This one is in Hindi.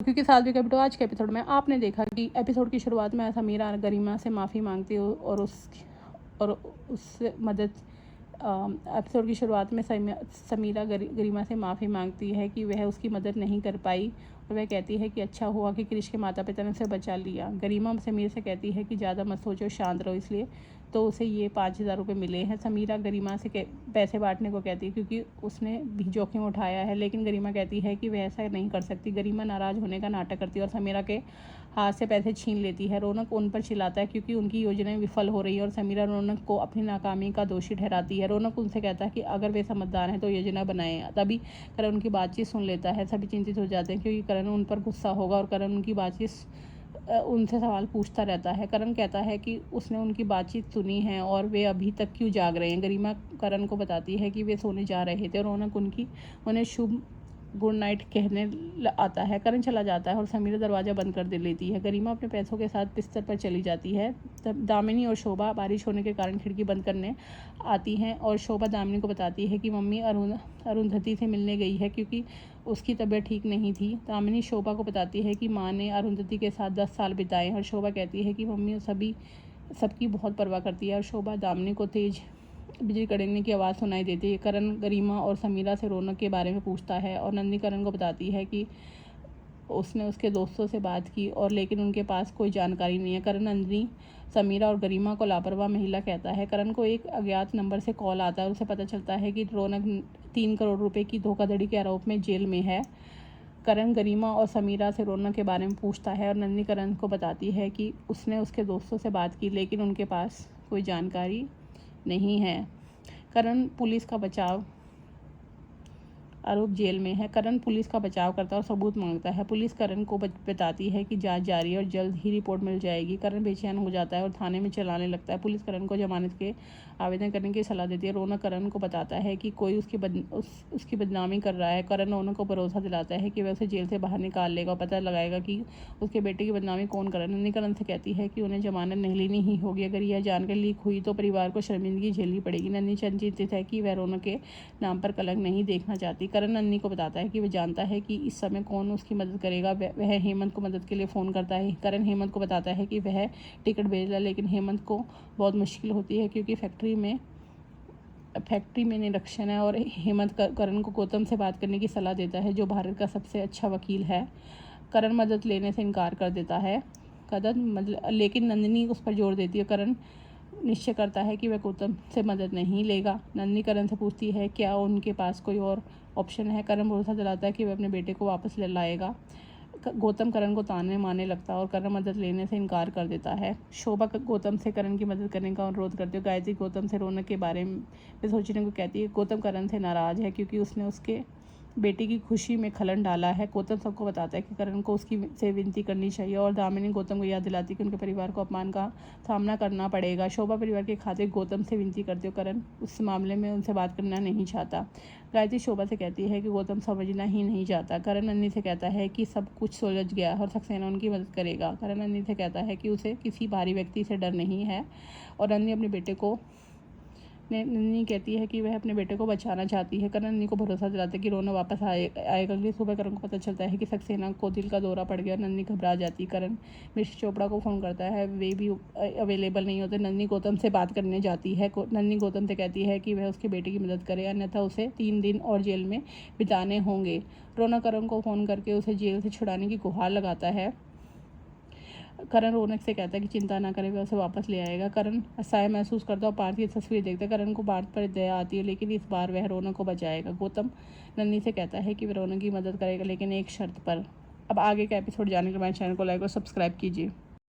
क्योंकि साध्वी का एपिसोड आज के एपिसोड में आपने देखा कि एपिसोड की शुरुआत में समीरा गरिमा से माफ़ी मांगती हो और उससे मदद एपिसोड की शुरुआत में समीरा गरिमा से माफ़ी मांगती है कि वह उसकी मदद नहीं कर पाई और वह कहती है कि अच्छा हुआ कि क्रिश के माता पिता ने उसे बचा लिया। गरिमा समीर से कहती है कि ज़्यादा मत सोचो, शांत रहो, इसलिए तो उसे ये 5,000 रुपये मिले हैं। समीरा गरिमा से पैसे बांटने को कहती है क्योंकि उसने भी जोखिम उठाया है, लेकिन गरिमा कहती है कि वह ऐसा नहीं कर सकती। गरिमा नाराज़ होने का नाटक करती है और समीरा के हाथ से पैसे छीन लेती है। रौनक उन पर चिल्लाता है क्योंकि उनकी योजनाएं विफल हो रही है और समीरा रौनक को अपनी नाकामी का दोषी ठहराती है। रौनक उनसे कहता है कि अगर वे समझदार हैं तो योजना बनाएं। तभी करण उनकी बातचीत सुन लेता है। सभी चिंतित हो जाते हैं क्योंकि करण उन पर गुस्सा होगा और करण उनकी बातचीत उनसे सवाल पूछता रहता है। करण कहता है कि उसने उनकी बातचीत सुनी है और वे अभी तक क्यों जाग रहे हैं। गरिमा करण को बताती है कि वे सोने जा रहे थे और रौनक उन्हें शुभ गुड नाइट कहने आता है। करण चला जाता है और समीरा दरवाज़ा बंद कर दे लेती है। गरिमा अपने पैसों के साथ बिस्तर पर चली जाती है। तब दामिनी और शोभा बारिश होने के कारण खिड़की बंद करने आती हैं और शोभा दामिनी को बताती है कि मम्मी अरुंधति से मिलने गई है क्योंकि उसकी तबीयत ठीक नहीं थी। दामिनी शोभा को बताती है कि माँ ने अरुंधति के साथ 10 साल बिताए और शोभा कहती है कि मम्मी सबकी बहुत परवाह करती है और शोभा दामिनी को तेज बिजली कड़कने की आवाज़ सुनाई देती है। करण गरिमा और समीरा से रौनक के बारे में पूछता है और नंदी करण को बताती है कि उसने उसके दोस्तों से बात की और लेकिन उनके पास कोई जानकारी नहीं है। करण नंदिनी, समीरा और गरिमा को लापरवाह महिला कहता है। करण को एक अज्ञात नंबर से कॉल आता है और उसे पता चलता है कि रौनक 3 करोड़ रुपए की धोखाधड़ी के आरोप में जेल में है। करण गरिमा और समीरा से रौनक के बारे में पूछता है और नंदिनी करण को बताती है कि उसने उसके दोस्तों से बात की लेकिन उनके पास कोई जानकारी नहीं है। करण पुलिस का बचाव आरोप जेल में है। करण पुलिस का बचाव करता है और सबूत मांगता है। पुलिस करण को बताती है कि जांच जारी है और जल्द ही रिपोर्ट मिल जाएगी। करण बेचैन हो जाता है और थाने में चिल्लाने लगता है। पुलिस करण को जमानत के आवेदन करने की सलाह देती है। रौनक करण को बताता है कि कोई उसकी बदनामी कर रहा है। करण रौनक को भरोसा दिलाता है कि वह उसे जेल से बाहर निकाल लेगा और पता लगाएगा कि उसके बेटे की बदनामी कौन कर रहा है। नंदी करण से कहती है कि उन्हें जमानत नहीं लेनी ही होगी। अगर यह जानकारी लीक हुई तो परिवार को शर्मिंदगी झेलनी पड़ेगी। नंदी चिंतित है कि वह रौनक के नाम पर कलंक नहीं देखना चाहती। करण नंदिनी को बताता है कि वह जानता है कि इस समय कौन उसकी मदद करेगा। वह हेमंत को मदद के लिए फ़ोन करता है। करण हेमंत को बताता है कि वह टिकट भेज रहा है, लेकिन हेमंत को बहुत मुश्किल होती है क्योंकि फैक्ट्री में निरीक्षण है और हेमंत करण को गौतम से बात करने की सलाह देता है जो भारत का सबसे अच्छा वकील है। करण मदद लेने से इनकार कर देता है लेकिन नंदिनी उस पर जोर देती है। करण निश्चय करता है कि वह गौतम से मदद नहीं लेगा। नंदिनी करण से पूछती है क्या उनके पास कोई और ऑप्शन है। करण भरोसा दिलाता है कि वह अपने बेटे को वापस ले लाएगा। गौतम करण को ताने मारने लगता है और करण मदद लेने से इनकार कर देता है। शोभा गौतम से करण की मदद करने का अनुरोध करते हुए गायत्री गौतम से रौनक के बारे में सोचने को कहती है। गौतम करण से नाराज़ है क्योंकि उसने उसके बेटे की खुशी में खलन डाला है। गौतम सबको बताता है कि करण को उसकी से विनती करनी चाहिए और दामिनी गौतम को याद दिलाती है कि उनके परिवार को अपमान का सामना करना पड़ेगा। शोभा परिवार के खातिर गौतम से विनती करते हुए करण उस मामले में उनसे बात करना नहीं चाहता। गायत्री शोभा से कहती है कि गौतम समझना ही नहीं चाहता। करण नंदिनी से कहता है कि सब कुछ सुलझ गया और सक्सेना उनकी मदद करेगा। करण नंदिनी से कहता है कि उसे किसी बाहरी व्यक्ति से डर नहीं है और नंदिनी अपने बेटे को नंदिनी कहती है कि वह अपने बेटे को बचाना चाहती है। करण नंदिनी को भरोसा दिलाता है कि रोना वापस आएगा। अगली सुबह करण को पता चलता है कि सक्सेना को दिल का दौरा पड़ गया और नंदिनी घबरा जाती है। करण मिश्र चोपड़ा को फ़ोन करता है, वे भी अवेलेबल नहीं होते। नंदिनी गौतम से बात करने जाती है। नंदिनी गौतम से कहती है कि वह उसके बेटे की मदद करे, अन्यथा उसे 3 दिन और जेल में बिताने होंगे। रौनक करण को फ़ोन करके उसे जेल से छुड़ाने की गुहार लगाता है। करण रौनक से कहता है कि चिंता ना करे, वह उसे वापस ले आएगा। करण असहाय महसूस करता है और पार्थ की तस्वीर देखता है। करण को पार्थ पर दया आती है लेकिन इस बार वह रौनक को बचाएगा। गौतम नंदिनी से कहता है कि वह रौनक की मदद करेगा लेकिन एक शर्त पर। अब आगे का एपिसोड जानने के बाद चैनल को लाइक और सब्सक्राइब कीजिए।